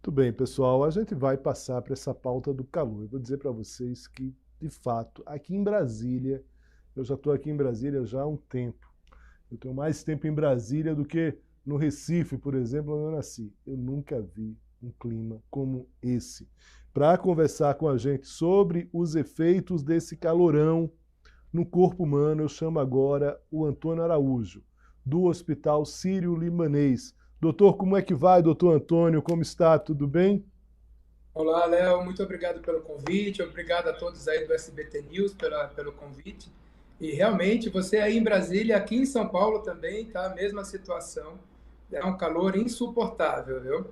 Muito bem, pessoal. A gente vai passar para essa pauta do calor. Eu vou dizer para vocês que, de fato, aqui em Brasília, eu já estou aqui em Brasília já há um tempo. Eu tenho mais tempo em Brasília do que no Recife, por exemplo, onde eu nasci. Eu nunca vi um clima como esse. Para conversar com a gente sobre os efeitos desse calorão no corpo humano, eu chamo agora o Antônio Araújo, do Hospital Sírio-Libanês. Doutor, como é que vai, doutor Antônio? Como está? Tudo bem? Olá, Léo, muito obrigado pelo convite, obrigado a todos aí do SBT News pelo convite. E realmente, você aí em Brasília, aqui em São Paulo também, tá a mesma situação. É um calor insuportável, viu?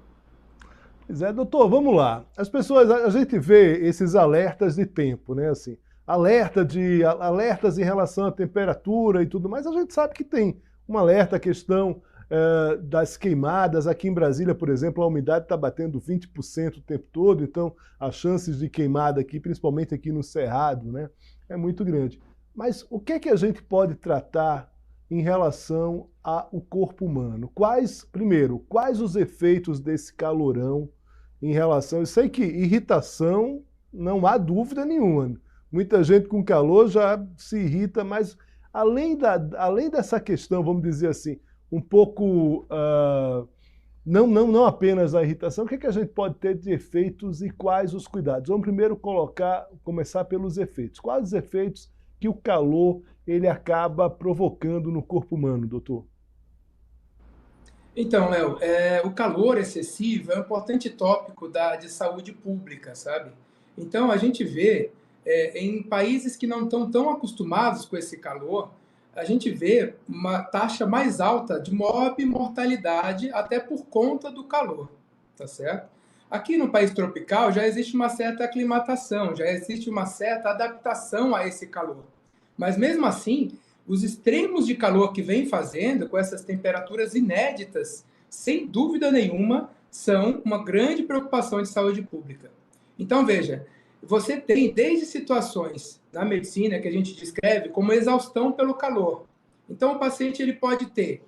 Pois é, doutor, vamos lá. As pessoas, a gente vê esses alertas de tempo, né? Assim, alertas em relação à temperatura e tudo mais. A gente sabe que tem um alerta, a questão das queimadas. Aqui em Brasília, por exemplo, a umidade está batendo 20% o tempo todo, então as chances de queimada aqui, principalmente aqui no Cerrado, né, é muito grande. Mas o que é que a gente pode tratar em relação ao corpo humano? Quais os efeitos desse calorão em relação... Eu sei que irritação não há dúvida nenhuma. Muita gente com calor já se irrita, mas além dessa questão, vamos dizer assim, um pouco, não apenas a irritação, o que é que a gente pode ter de efeitos e quais os cuidados? Vamos primeiro começar pelos efeitos. Quais os efeitos que o calor ele acaba provocando no corpo humano, doutor? Então, Léo, o calor excessivo é um importante tópico de saúde pública, sabe? Então, a gente vê em países que não estão tão acostumados com esse calor, a gente vê uma taxa mais alta de mortalidade até por conta do calor, tá certo? Aqui no país tropical já existe uma certa aclimatação, já existe uma certa adaptação a esse calor. Mas mesmo assim, os extremos de calor que vem fazendo, com essas temperaturas inéditas, sem dúvida nenhuma, são uma grande preocupação de saúde pública. Então, veja, você tem desde situações na medicina que a gente descreve como exaustão pelo calor. Então, o paciente ele pode ter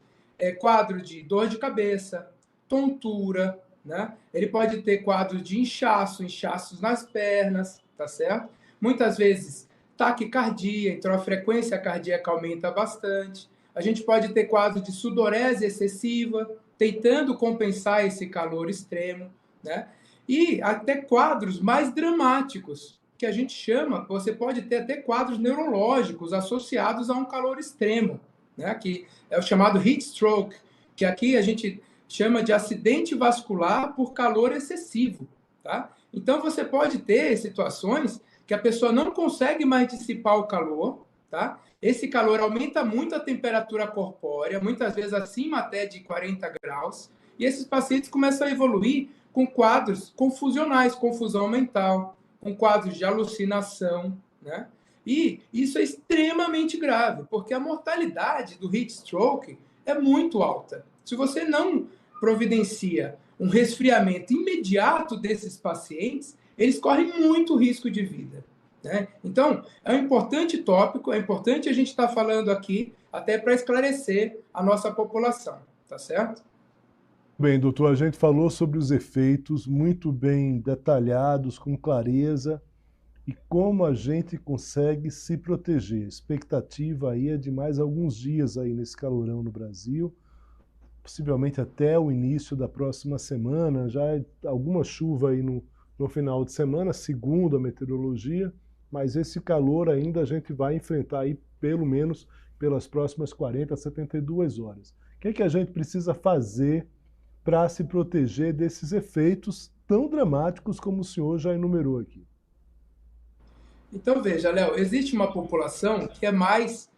quadro de dor de cabeça, tontura, né? Ele pode ter quadro de inchaços nas pernas, tá certo? Muitas vezes taquicardia, então a frequência cardíaca aumenta bastante. A gente pode ter quadro de sudorese excessiva, tentando compensar esse calor extremo, né? E até quadros mais dramáticos, que a gente chama, você pode ter até quadros neurológicos associados a um calor extremo, né? Que é o chamado heat stroke, que aqui a gente chama de acidente vascular por calor excessivo, tá? Então você pode ter situações que a pessoa não consegue mais dissipar o calor, tá? Esse calor aumenta muito a temperatura corpórea, muitas vezes acima até de 40 graus, e esses pacientes começam a evoluir com quadros confusionais, confusão mental, com quadros de alucinação, né? E isso é extremamente grave, porque a mortalidade do heat stroke é muito alta. Se você não providencia um resfriamento imediato desses pacientes, eles correm muito risco de vida, né? Então, é um importante tópico, é importante a gente estar falando aqui, até para esclarecer a nossa população, tá certo? Bem, doutor, a gente falou sobre os efeitos muito bem detalhados, com clareza, e como a gente consegue se proteger. A expectativa aí é de mais alguns dias aí nesse calorão no Brasil, possivelmente até o início da próxima semana, já alguma chuva aí no final de semana, segundo a meteorologia, mas esse calor ainda a gente vai enfrentar aí pelo menos pelas próximas 40 a 72 horas. O que é que a gente precisa fazer para se proteger desses efeitos tão dramáticos como o senhor já enumerou aqui? Então, veja, Léo, existe uma população que é mais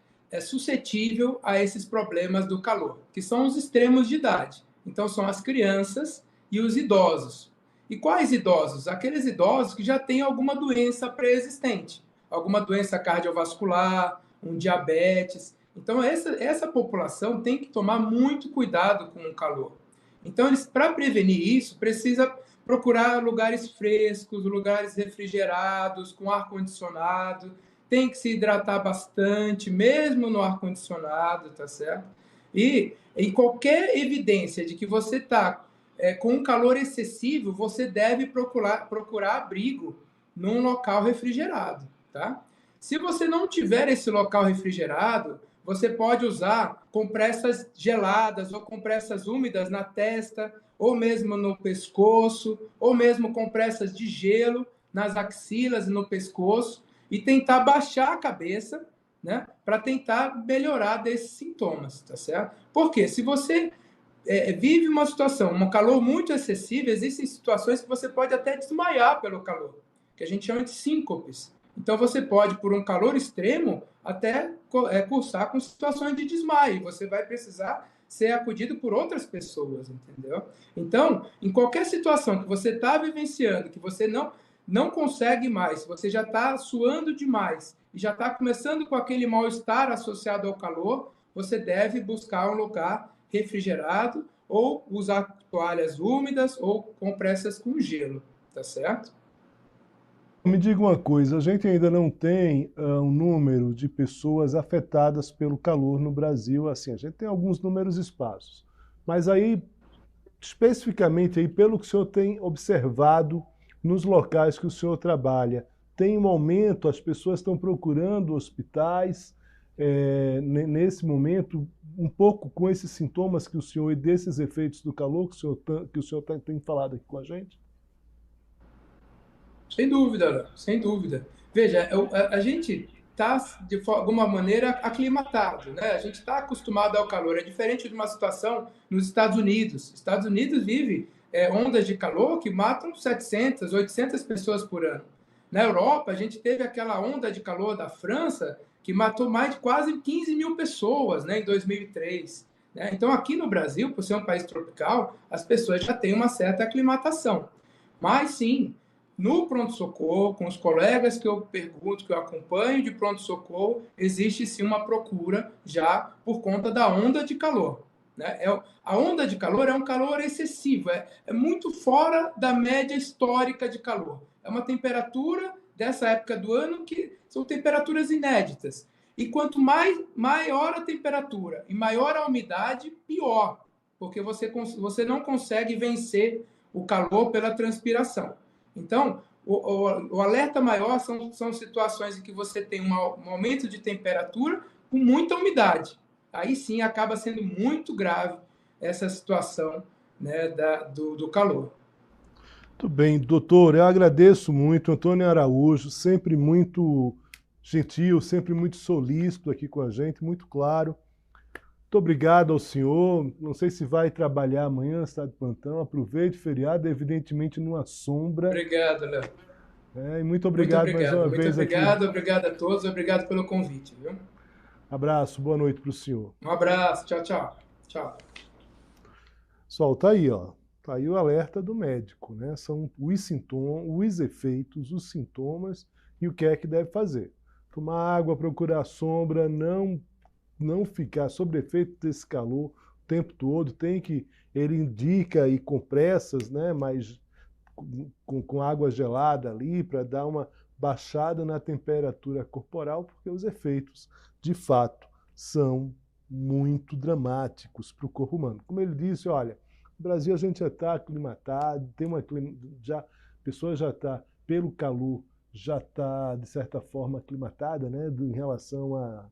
suscetível a esses problemas do calor, que são os extremos de idade. Então, são as crianças e os idosos. E quais idosos? Aqueles idosos que já têm alguma doença pré-existente, alguma doença cardiovascular, um diabetes. Então, essa população tem que tomar muito cuidado com o calor. Então, para prevenir isso, precisa procurar lugares frescos, lugares refrigerados, com ar-condicionado. Tem que se hidratar bastante, mesmo no ar-condicionado, tá certo? E em qualquer evidência de que você está com um calor excessivo, você deve procurar abrigo num local refrigerado, tá? Se você não tiver esse local refrigerado, você pode usar compressas geladas ou compressas úmidas na testa, ou mesmo no pescoço, ou mesmo compressas de gelo nas axilas e no pescoço, e tentar baixar a cabeça, né, para tentar melhorar desses sintomas, tá certo? Porque se você vive uma situação, um calor muito excessivo, existem situações que você pode até desmaiar pelo calor, que a gente chama de síncopes. Então, você pode, por um calor extremo, até cursar com situações de desmaio. Você vai precisar ser acudido por outras pessoas, entendeu? Então, em qualquer situação que você está vivenciando, que você não consegue mais, você já está suando demais e já está começando com aquele mal-estar associado ao calor, você deve buscar um lugar refrigerado ou usar toalhas úmidas ou compressas com gelo, tá certo? Me diga uma coisa, a gente ainda não tem um número de pessoas afetadas pelo calor no Brasil, assim, a gente tem alguns números esparsos, mas aí, especificamente aí, pelo que o senhor tem observado nos locais que o senhor trabalha, tem um aumento, as pessoas estão procurando hospitais, nesse momento, um pouco com esses sintomas que o senhor, e desses efeitos do calor que o senhor tem falado aqui com a gente? Sem dúvida, Léo, sem dúvida. Veja, a gente está, de alguma maneira, aclimatado, né? A gente está acostumado ao calor. É diferente de uma situação nos Estados Unidos. Os Estados Unidos vive ondas de calor que matam 700, 800 pessoas por ano. Na Europa, a gente teve aquela onda de calor da França que matou mais de quase 15 mil pessoas, né, em 2003. Né? Então, aqui no Brasil, por ser um país tropical, as pessoas já têm uma certa aclimatação. Mas, sim, no pronto-socorro, com os colegas que eu pergunto, que eu acompanho de pronto-socorro, existe sim uma procura já por conta da onda de calor. Né? A onda de calor é um calor excessivo, é muito fora da média histórica de calor. É uma temperatura dessa época do ano que são temperaturas inéditas. E quanto maior a temperatura e maior a umidade, pior, porque você não consegue vencer o calor pela transpiração. Então, o alerta maior são situações em que você tem um aumento de temperatura com muita umidade. Aí sim acaba sendo muito grave essa situação, né, do calor. Muito bem, doutor, eu agradeço muito, Antônio Araújo, sempre muito gentil, sempre muito solícito aqui com a gente, muito claro. Muito obrigado ao senhor. Não sei se vai trabalhar amanhã, está de plantão. Aproveite o feriado, evidentemente numa sombra. Obrigado, Léo. E muito obrigado mais uma Muito vez aqui. obrigado, obrigado a todos, obrigado pelo convite, viu? Abraço, boa noite para o senhor. Um abraço, tchau, tchau. Tchau. Pessoal, tá aí, ó. Tá aí o alerta do médico, né? São os sintomas, os efeitos, os sintomas e o que é que deve fazer. Tomar água, procurar sombra, não ficar sob efeito desse calor o tempo todo. Ele indica aí compressas, né? Mas com água gelada ali para dar uma baixada na temperatura corporal, porque os efeitos, de fato, são muito dramáticos para o corpo humano. Como ele disse, olha, no Brasil a gente já está aclimatado, a pessoa já está, pelo calor, já está, de certa forma, aclimatada, né, em relação a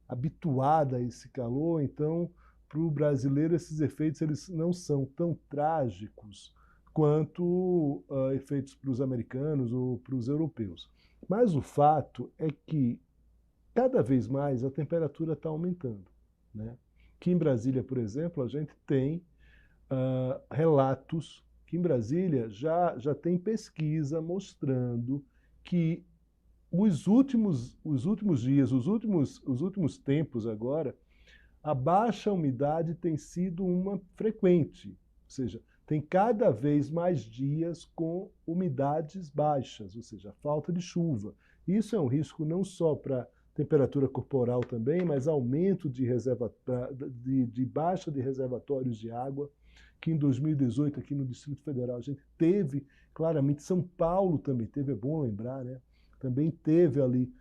habituada a esse calor, então, para o brasileiro, esses efeitos eles não são tão trágicos quanto efeitos para os americanos ou para os europeus. Mas o fato é que cada vez mais a temperatura está aumentando. Né? Aqui em Brasília, por exemplo, a gente tem relatos que em Brasília já tem pesquisa mostrando que os últimos dias, os últimos tempos agora, a baixa umidade tem sido uma frequente, ou seja, tem cada vez mais dias com umidades baixas, ou seja, falta de chuva. Isso é um risco não só para temperatura corporal também, mas aumento de baixa de reservatórios de água, que em 2018 aqui no Distrito Federal a gente teve, claramente, São Paulo também teve, é bom lembrar, né? Também teve ali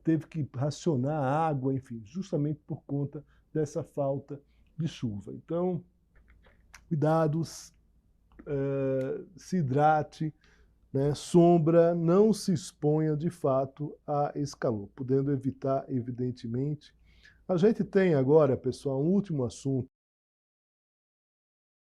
teve que racionar a água, enfim, justamente por conta dessa falta de chuva. Então, cuidados, se hidrate, né? Sombra, não se exponha de fato a esse calor, podendo evitar, evidentemente. A gente tem agora, pessoal, um último assunto